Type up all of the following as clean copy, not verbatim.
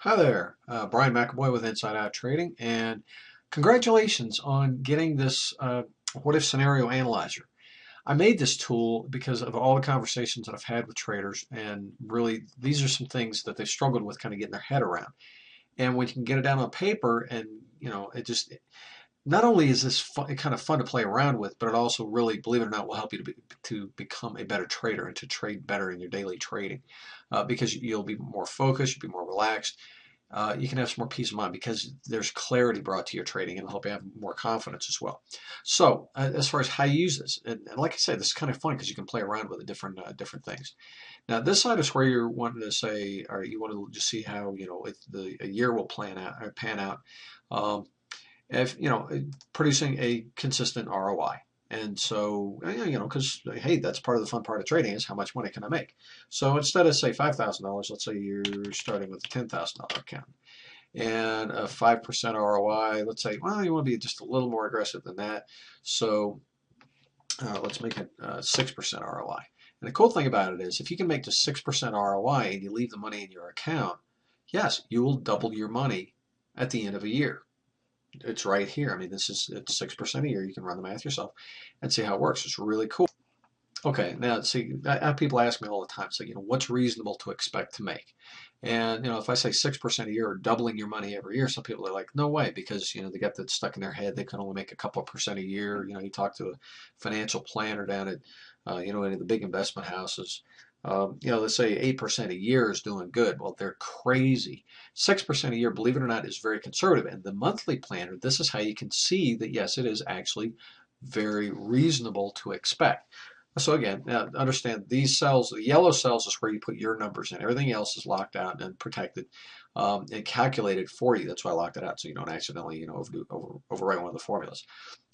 Hi there, Brian McAvoy with Inside Out Trading, and congratulations on getting this what if scenario analyzer. I made this tool because of all the conversations that I've had with traders, and really these are some things that they've struggled with kind of getting their head around. And when you can get it down on paper, and it just not only is this kind of fun to play around with, but it also really, believe it or not, will help you to become a better trader and to trade better in your daily trading because you'll be more focused, you'll be more relaxed. You can have some more peace of mind because there's clarity brought to your trading and it'll help you have more confidence as well. So as far as how you use this, and like I said, this is kind of fun because you can play around with the different things. Now this side is where you're wanting to say, or you want to just see how if a year will pan out. Um, if producing a consistent ROI. And so, because hey, that's part of the fun part of trading is how much money can I make. So instead of say $5,000, let's say you're starting with a $10,000 account and a 5% ROI. Let's say, well, you want to be just a little more aggressive than that. So let's make it 6% ROI. And the cool thing about it is if you can make just 6% ROI and you leave the money in your account, yes, you will double your money at the end of a year. It's right here. I mean, it's 6% a year. You can run the math yourself and see how it works. It's really cool. Okay, now see, people ask me all the time, so what's reasonable to expect to make? And if I say 6% a year or doubling your money every year, some people are like, no way, because they got that stuck in their head. They can only make a couple of percent a year. You talk to a financial planner down at any of the big investment houses. Let's say 8% a year is doing good. Well, they're crazy. 6% a year, believe it or not, is very conservative. And the monthly planner, this is how you can see that, yes, it is actually very reasonable to expect. So again, now understand these cells, the yellow cells is where you put your numbers in. Everything else is locked out and protected and calculated for you. That's why I locked it out so you don't accidentally, overwrite one of the formulas.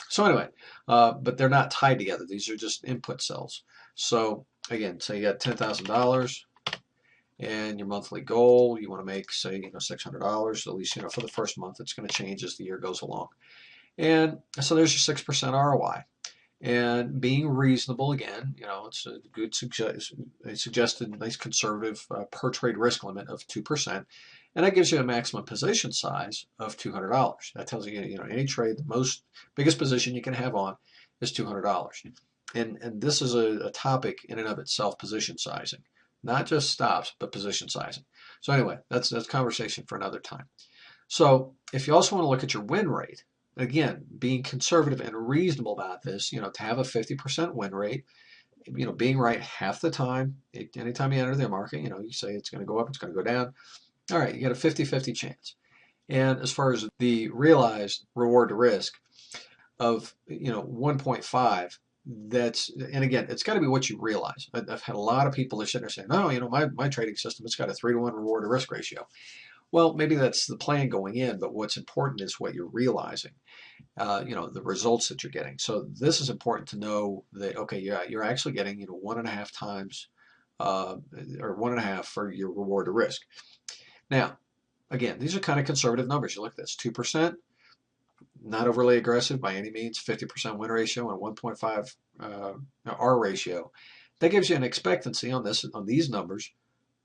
So anyway, but they're not tied together. These are just input cells. So again, say you got $10,000 and your monthly goal, you want to make, say, $600. At least, for the first month, it's going to change as the year goes along. And so there's your 6% ROI. And being reasonable, again, it's a good suggested nice conservative per trade risk limit of 2%. And that gives you a maximum position size of $200. That tells you, any trade, the biggest position you can have on is $200. And this is a topic in and of itself, position sizing. Not just stops, but position sizing. So anyway, that's conversation for another time. So if you also want to look at your win rate, again, being conservative and reasonable about this, to have a 50% win rate, being right half the time, anytime you enter the market, you say it's going to go up, it's going to go down. All right, you got a 50-50 chance. And as far as the realized reward to risk of, 1.5, and again, it's got to be what you realize. I've had a lot of people that are sitting there saying, no, my trading system, it's got a 3-to-1 reward to risk ratio. Well, maybe that's the plan going in, but what's important is what you're realizing, the results that you're getting. So this is important to know that, okay, you're actually getting, 1.5 times or 1.5 for your reward to risk. Now, again, these are kind of conservative numbers. You look at this, 2%, not overly aggressive by any means, 50% win ratio and 1.5 R ratio. That gives you an expectancy on these numbers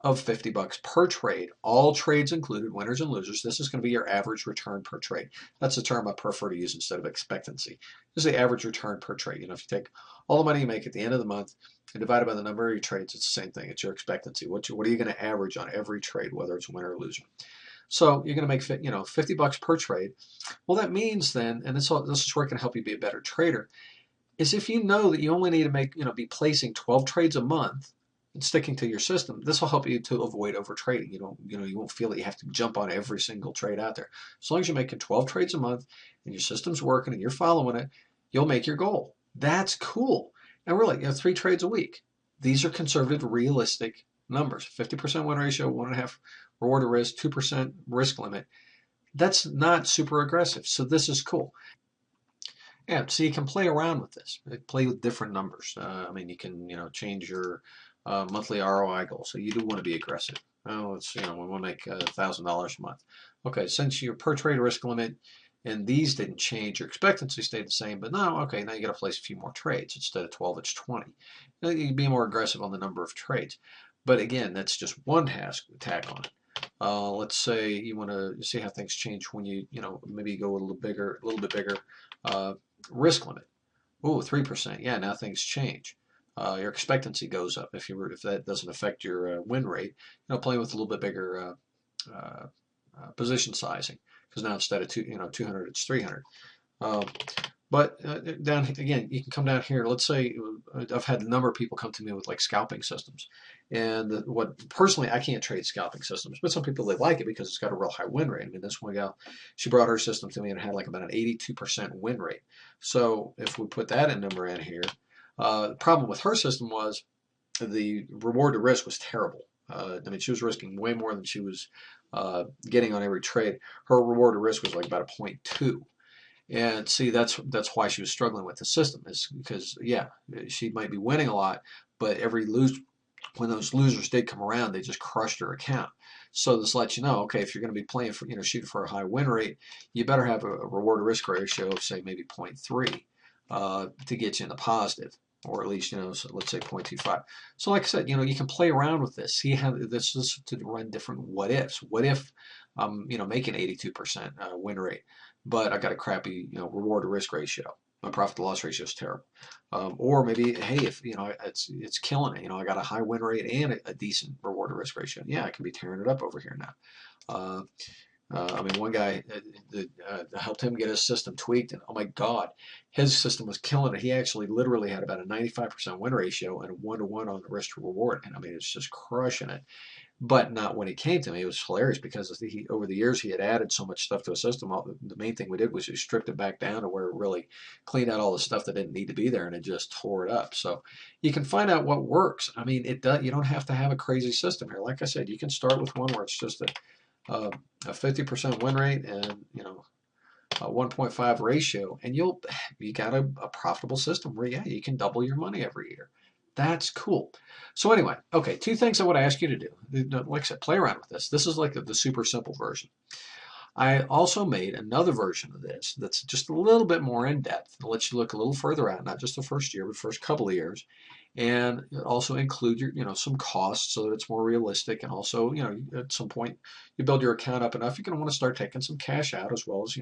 of $50 per trade, all trades included, winners and losers. This is going to be your average return per trade. That's the term I prefer to use instead of expectancy. This is the average return per trade. If you take all the money you make at the end of the month and divide it by the number of your trades, it's the same thing. It's your expectancy. What are you going to average on every trade, whether it's winner or loser? So you're going to make $50 per trade. Well, that means then, and this is where it can help you be a better trader, is if you know that you only need to be placing 12 trades a month and sticking to your system, this will help you to avoid overtrading. You won't feel that you have to jump on every single trade out there. As long as you're making 12 trades a month and your system's working and you're following it, you'll make your goal. That's cool. And really, 3 trades a week. These are conservative, realistic numbers. 50% win ratio, 1.5 reward to risk, 2% risk limit. That's not super aggressive. So this is cool. Yeah, so you can play around with this. Play with different numbers. You can change your monthly ROI goal. So you do want to be aggressive. Oh, we want to make $1,000 a month. Okay, since your per trade risk limit and these didn't change, your expectancy stayed the same, but now you got to place a few more trades. Instead of 12, it's 20. You can be more aggressive on the number of trades. But again, that's just one task tag on it. Let's say you want to see how things change when you know, maybe go a little bigger, a little bit bigger risk limit. Ooh, 3%. Yeah, now things change. Your expectancy goes up if that doesn't affect your win rate. You know, playing with a little bit bigger position sizing, because now instead of 200, it's 300. Um, but down again, you can come down here. Let's say I've had a number of people come to me with like scalping systems, and what personally I can't trade scalping systems, but some people they like it because it's got a real high win rate. I mean, this one gal, she brought her system to me and it had like about an 82% win rate. So if we put that number in here, the problem with her system was the reward to risk was terrible. I mean, she was risking way more than she was getting on every trade. Her reward to risk was like about a 0.2. And see, that's why she was struggling with the system, is because yeah, she might be winning a lot, but when those losers did come around, they just crushed her account. So this lets you know, okay, if you're going to be playing for, shooting for a high win rate, you better have a reward to risk ratio of say maybe 0.3 to get you in the positive, or at least so let's say 0.25. So like I said, you can play around with this. See how this is to run different what ifs. What if I'm making 82% win rate, but I got a crappy reward to risk ratio. My profit to loss ratio is terrible. Or maybe, hey, if it's killing it, I got a high win rate and a decent reward to risk ratio. Yeah, I can be tearing it up over here now. I mean, one guy helped him get his system tweaked, and oh my God, his system was killing it. He actually literally had about a 95% win ratio and a 1-to-1 on the risk to reward, and I mean, it's just crushing it. But not when he came to me. It was hilarious because over the years he had added so much stuff to a system. The main thing we did was we stripped it back down to where it really cleaned out all the stuff that didn't need to be there, and it just tore it up. So you can find out what works. I mean, it does. You don't have to have a crazy system here. Like I said, you can start with one where it's just a 50% win rate and a 1.5 ratio, and you got a profitable system where yeah, you can double your money every year. That's cool. So anyway, okay, two things I would ask you to do. Like I said, play around with this. This is like the super simple version. I also made another version of this that's just a little bit more in depth. It lets you look a little further out, not just the first year, but the first couple of years, and also include your, some costs so that it's more realistic. And also, at some point, you build your account up enough, you're going to want to start taking some cash out as well as,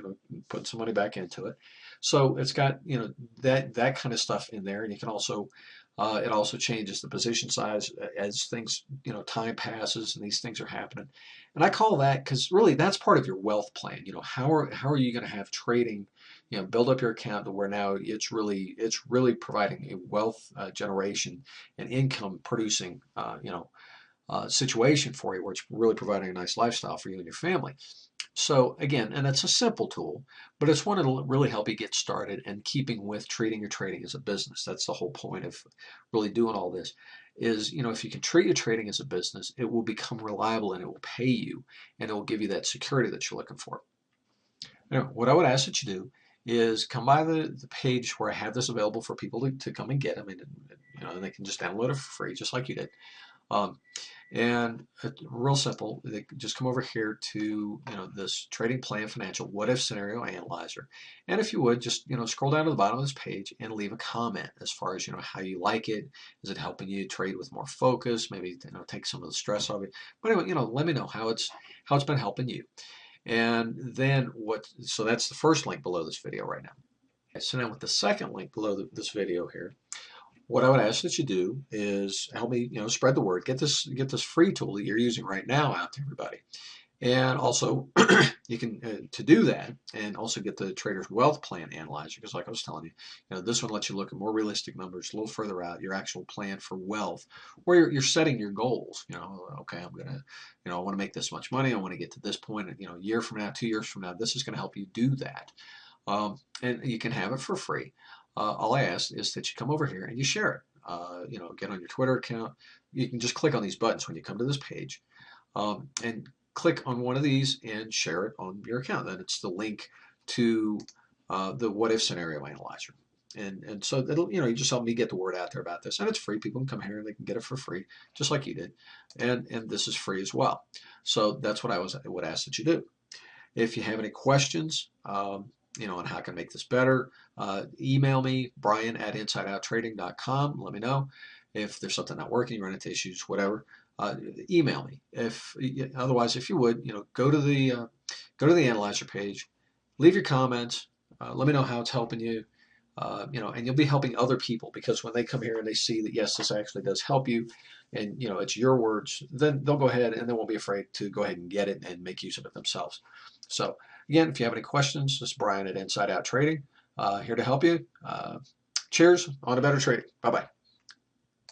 putting some money back into it. So it's got, that kind of stuff in there, and you can also it also changes the position size as things, time passes and these things are happening. And I call that, because really that's part of your wealth plan. How are you going to have trading, build up your account to where now it's really providing a wealth generation and income producing, situation for you, where it's really providing a nice lifestyle for you and your family. So again, and it's a simple tool, but it's one that'll really help you get started and keeping with treating your trading as a business. That's the whole point of really doing all this is, if you can treat your trading as a business, it will become reliable and it will pay you and it will give you that security that you're looking for. Now, what I would ask that you do is come by the page where I have this available for people to come and get. I mean, they can just download it for free, just like you did. Um, and real simple, they just come over here to this trading plan financial what if scenario analyzer, and if you would just scroll down to the bottom of this page and leave a comment as far as how you like it. Is it helping you trade with more focus? Maybe take some of the stress off it. But anyway, let me know how it's been helping you. And then so that's the first link below this video right now. Okay, so now with the second link below this video here, what I would ask that you do is help me, spread the word. Get this free tool that you're using right now out to everybody. And also, you can to do that, and also get the Trader's Wealth Plan Analyzer, because like I was telling you, this one lets you look at more realistic numbers, a little further out, your actual plan for wealth, where you're setting your goals. Okay, I'm gonna, I want to make this much money. I want to get to this point. And, a year from now, 2 years from now, this is going to help you do that. And you can have it for free. All I ask is that you come over here and you share it. Get on your Twitter account. You can just click on these buttons when you come to this page, and click on one of these and share it on your account. Then it's the link to the what if scenario analyzer. And so it'll, you just help me get the word out there about this. And it's free. People can come here and they can get it for free, just like you did. And this is free as well. So that's what I would ask that you do. If you have any questions, on how I can make this better, email me, Brian@insideouttrading.com. Let me know if there's something not working, you run into issues, whatever. email me. If otherwise, if you would, go to the analyzer page, leave your comments, let me know how it's helping you. And you'll be helping other people, because when they come here and they see that yes, this actually does help you, and it's your words, then they'll go ahead and they won't be afraid to go ahead and get it and make use of it themselves. So again, if you have any questions, this is Brian at Inside Out Trading, here to help you. Cheers on a better trading. Bye bye.